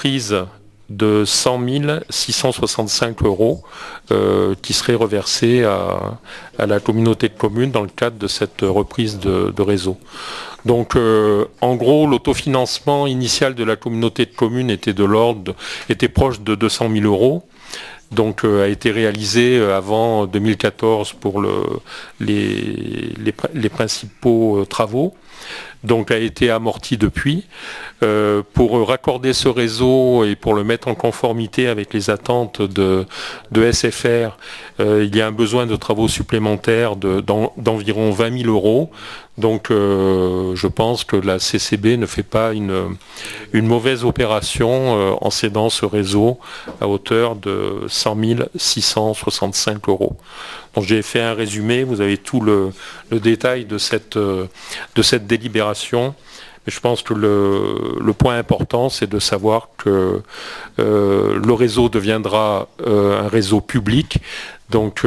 reprise de 100 665 euros qui seraient reversés à la communauté de communes dans le cadre de cette reprise de réseau. Donc en gros, l'autofinancement initial de la communauté de communes était proche de 200 000 euros. Donc a été réalisé avant 2014 pour les principaux travaux. Donc a été amorti depuis. Pour raccorder ce réseau et pour le mettre en conformité avec les attentes de SFR, il y a un besoin de travaux supplémentaires d'environ 20 000 euros. Donc je pense que la CCB ne fait pas une mauvaise opération en cédant ce réseau à hauteur de 100 665 euros. Donc j'ai fait un résumé, vous avez tout le détail de cette délibération. Mais je pense que le point important, c'est de savoir que le réseau deviendra un réseau public, donc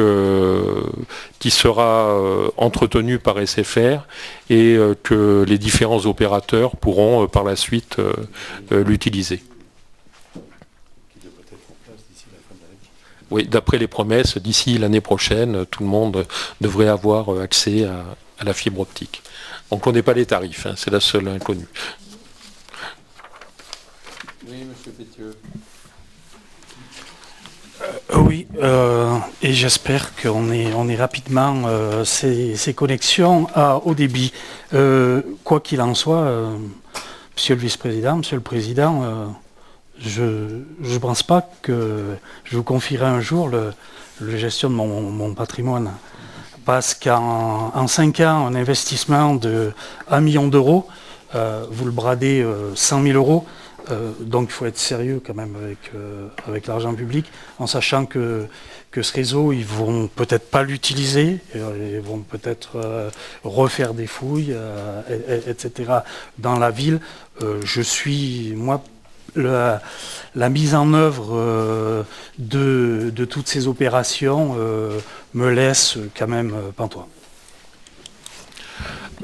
qui sera entretenu par SFR et que les différents opérateurs pourront par la suite l'utiliser. Oui, d'après les promesses, d'ici l'année prochaine, tout le monde devrait avoir accès à la fibre optique. On ne connaît pas les tarifs, c'est la seule inconnue. Oui, monsieur Pétieux. Oui, et j'espère qu'on est rapidement ces connexions à haut débit. Quoi qu'il en soit, monsieur le vice-président, monsieur le président, je ne pense pas que je vous confierai un jour la gestion de mon patrimoine. Parce qu'en 5 ans, un investissement de 1 million d'euros, vous le bradez 100 000 euros. Donc il faut être sérieux quand même avec l'argent public, en sachant que ce réseau, ils vont peut-être pas l'utiliser, ils vont peut-être refaire des fouilles, etc. dans la ville. La mise en œuvre de toutes ces opérations me laisse quand même pantois.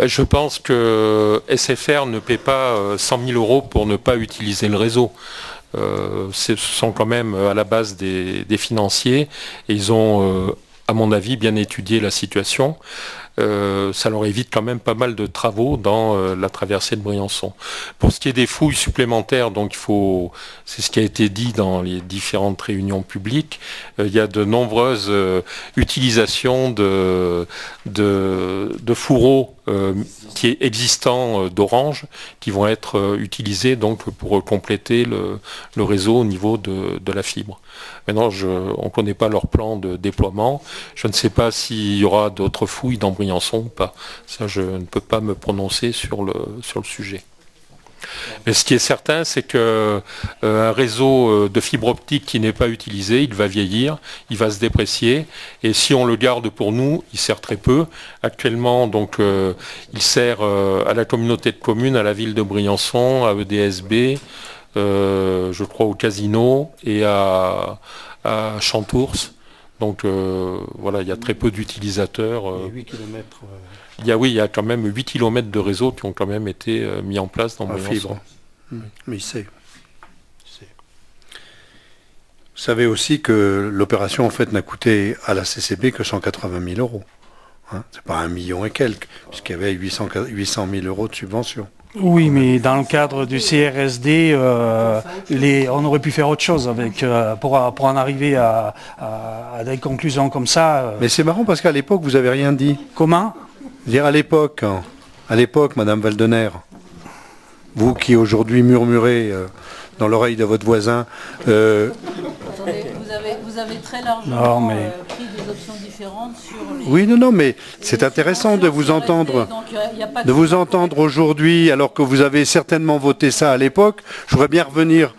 Je pense que SFR ne paie pas 100 000 euros pour ne pas utiliser le réseau. Ce sont quand même à la base des financiers et ils ont, à mon avis, bien étudié la situation. Ça leur évite quand même pas mal de travaux dans la traversée de Briançon. Pour ce qui est des fouilles supplémentaires, donc c'est ce qui a été dit dans les différentes réunions publiques, il y a de nombreuses utilisations de fourreaux qui est existant d'Orange, qui vont être utilisés donc pour compléter le réseau au niveau de la fibre. Maintenant, on ne connaît pas leur plan de déploiement. Je ne sais pas s'il y aura d'autres fouilles dans Briançon ou pas. Ça, je ne peux pas me prononcer sur le sujet. Mais ce qui est certain, c'est qu'un réseau de fibre optique qui n'est pas utilisé, il va vieillir, il va se déprécier. Et si on le garde pour nous, il sert très peu. Actuellement, donc, il sert à la communauté de communes, à la ville de Briançon, à EDSB, je crois au casino et à Chantours. Donc voilà, il y a très peu d'utilisateurs. 8 km. Il y a quand même 8 km de réseaux qui ont quand même été mis en place dans Briançon. Fibre. Mais c'est. Vous savez aussi que l'opération en fait n'a coûté à la CCB que 180 000 euros. C'est pas 1 million et quelques, puisqu'il y avait 800 000 euros de subvention. Oui, mais dans le cadre du CRSD, on aurait pu faire autre chose pour en arriver à des conclusions comme ça. Mais c'est marrant parce qu'à l'époque, vous n'avez rien dit. Comment ? Dire à l'époque, Madame Valdener, vous qui aujourd'hui murmurez dans l'oreille de votre voisin. Attendez, vous avez très largement pris des options différentes sur les... Oui, non, mais c'est intéressant de vous entendre, aujourd'hui, alors que vous avez certainement voté ça à l'époque. Je voudrais bien revenir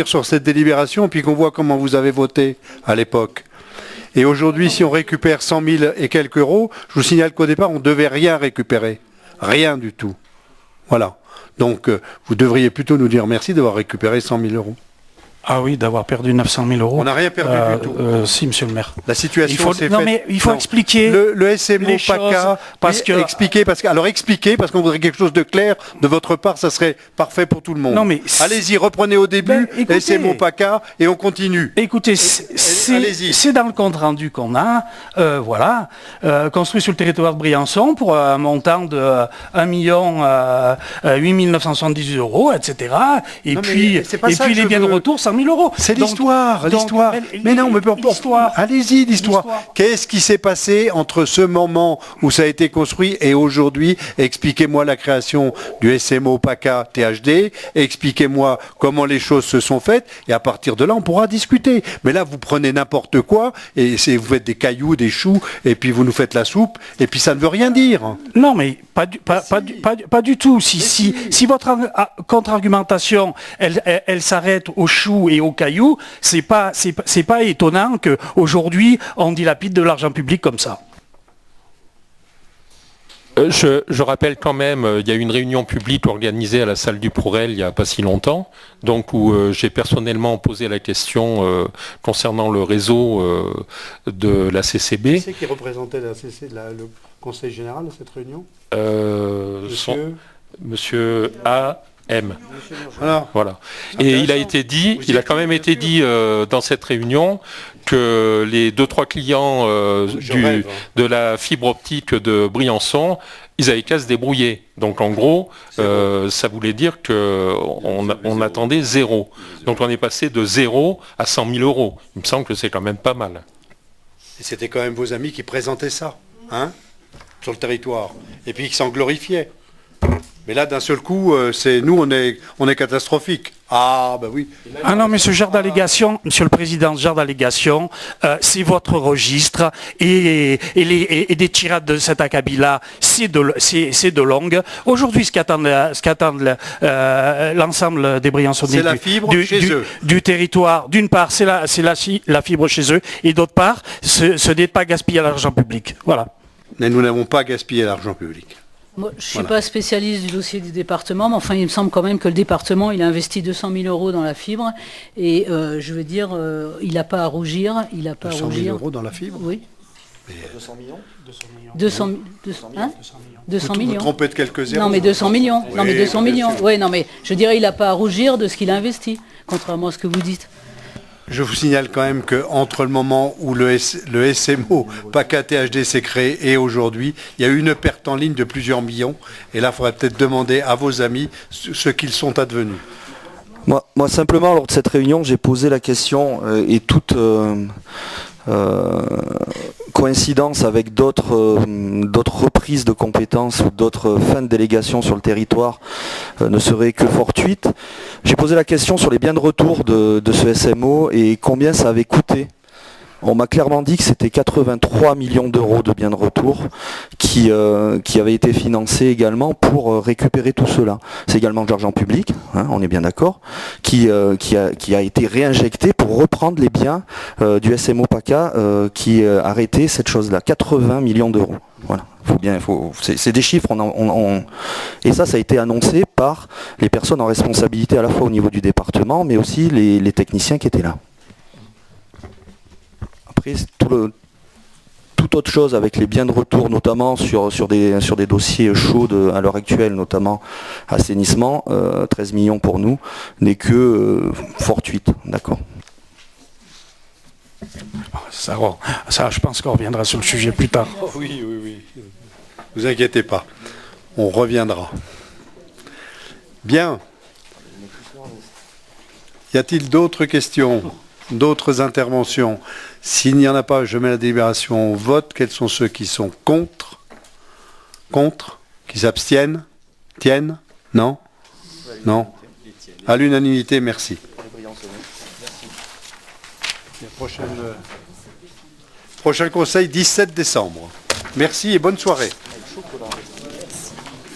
sur cette délibération, puis qu'on voit comment vous avez voté à l'époque. Et aujourd'hui, si on récupère 100 000 et quelques euros, je vous signale qu'au départ, on ne devait rien récupérer. Rien du tout. Voilà. Donc, vous devriez plutôt nous dire merci d'avoir récupéré 100 000 euros. Ah oui, d'avoir perdu 900 000 euros. On n'a rien perdu du tout. Si, monsieur le maire. La situation s'est faite. Non, mais il faut expliquer le SMO les PACA, parce que expliquer parce qu'on voudrait quelque chose de clair de votre part, ça serait parfait pour tout le monde. Non, mais allez-y, reprenez au début écoutez, SMO PACA et on continue. Écoutez, allez-y. c'est dans le compte rendu qu'on a, construit sur le territoire de Briançon pour un montant de 1 8 978 euros, etc. Et Non, puis les biens de retour, 100 000 euros. C'est Donc, l'histoire. Mais non, mais l'histoire. allez-y, l'histoire. Qu'est-ce qui s'est passé entre ce moment où ça a été construit et aujourd'hui? Expliquez-moi la création du SMO PACA THD, expliquez-moi comment les choses se sont faites, et à partir de là, on pourra discuter. Mais là, vous prenez n'importe quoi, et vous faites des cailloux, des choux, et puis vous nous faites la soupe, et puis ça ne veut rien dire. Non, mais pas du tout. Si votre contre-argumentation, elle s'arrête aux choux et aux cailloux, c'est pas étonnant qu'aujourd'hui, on dilapide de l'argent public comme ça. Je rappelle quand même, il y a eu une réunion publique organisée à la salle du Pourel il n'y a pas si longtemps, donc où j'ai personnellement posé la question concernant le réseau de la CCB. Qui c'est qui représentait le Conseil général de cette réunion? Monsieur A.M. Voilà. Et il a quand même été dit dans cette réunion que les 2-3 clients de la fibre optique de Briançon, ils avaient qu'à se débrouiller. Donc en gros, ça voulait dire qu'on attendait 0. Donc on est passé de 0 à 100 000 euros. Il me semble que c'est quand même pas mal. Et c'était quand même vos amis qui présentaient ça, hein, sur le territoire, et puis qui s'en glorifiaient. Mais là, d'un seul coup, on est catastrophique. Ah, ben oui. Ah non, mais ce genre d'allégation, monsieur le président, ce genre d'allégation, c'est votre registre, et des tirades de cet acabit-là, c'est de longue. Aujourd'hui, ce qu'attendent l'ensemble des Briançonnais du territoire, d'une part, c'est la fibre chez eux, et d'autre part, ce n'est pas gaspiller l'argent public. Voilà. Mais nous n'avons pas gaspillé l'argent public. Moi, je ne suis pas spécialiste du dossier du département, mais enfin, il me semble quand même que le département, il a investi 200 000 euros dans la fibre. Et je veux dire, il n'a pas à rougir. 200 000 euros dans la fibre? Oui. Mais 200 millions 200 millions. Vous trompez de quelques zéros. Non, mais 200 millions. Oui, non, mais 200 millions. sûr. Oui, non, mais je dirais, il n'a pas à rougir de ce qu'il a investi, contrairement à ce que vous dites. Je vous signale quand même qu'entre le moment où le SMO PACA THD s'est créé et aujourd'hui, il y a eu une perte en ligne de plusieurs millions. Et là, il faudrait peut-être demander à vos amis ce qu'ils sont advenus. Moi, simplement, lors de cette réunion, j'ai posé la question, et toute coïncidence avec d'autres reprises de compétences ou d'autres fins de délégation sur le territoire ne serait que fortuite. J'ai posé la question sur les biens de retour de ce SMO et combien ça avait coûté. On m'a clairement dit que c'était 83 millions d'euros de biens de retour qui avaient été financés également pour récupérer tout cela. C'est également de l'argent public, hein, on est bien d'accord, qui a été réinjecté pour reprendre les biens du SMO PACA qui arrêtait cette chose-là. 80 millions d'euros. Voilà. C'est des chiffres, et ça a été annoncé par les personnes en responsabilité à la fois au niveau du département, mais aussi les techniciens qui étaient là. Après, toute autre chose avec les biens de retour, notamment sur des dossiers chauds à l'heure actuelle, notamment assainissement, 13 millions pour nous, n'est que fortuite, d'accord. Ça, je pense qu'on reviendra sur le sujet plus tard. Oh, oui. Vous inquiétez pas, on reviendra. Bien. Y a-t-il d'autres questions, d'autres interventions? S'il n'y en a pas, je mets la délibération au vote. Quels sont ceux qui sont contre? Contre? Qui s'abstiennent? Tiennent? Non? Non? À l'unanimité, merci. Prochain conseil, 17 décembre. Merci et bonne soirée.